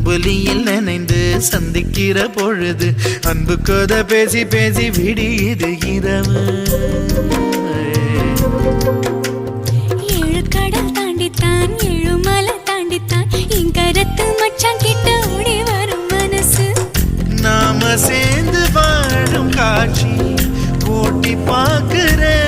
அம்புலியில் நனைந்து சந்திக்கிற பொழுது அன்பு கதை பேசி பேசி விடியுது இரவு. 7 கடல் தாண்டித்தான் 7 மலை தாண்டித்தான் என் கருத்து மச்சான் கிட்ட ஓடி வரும் மனசு. நாம சேர்ந்து வாழும் காட்சி போட்டி பார்க்கிறேன்.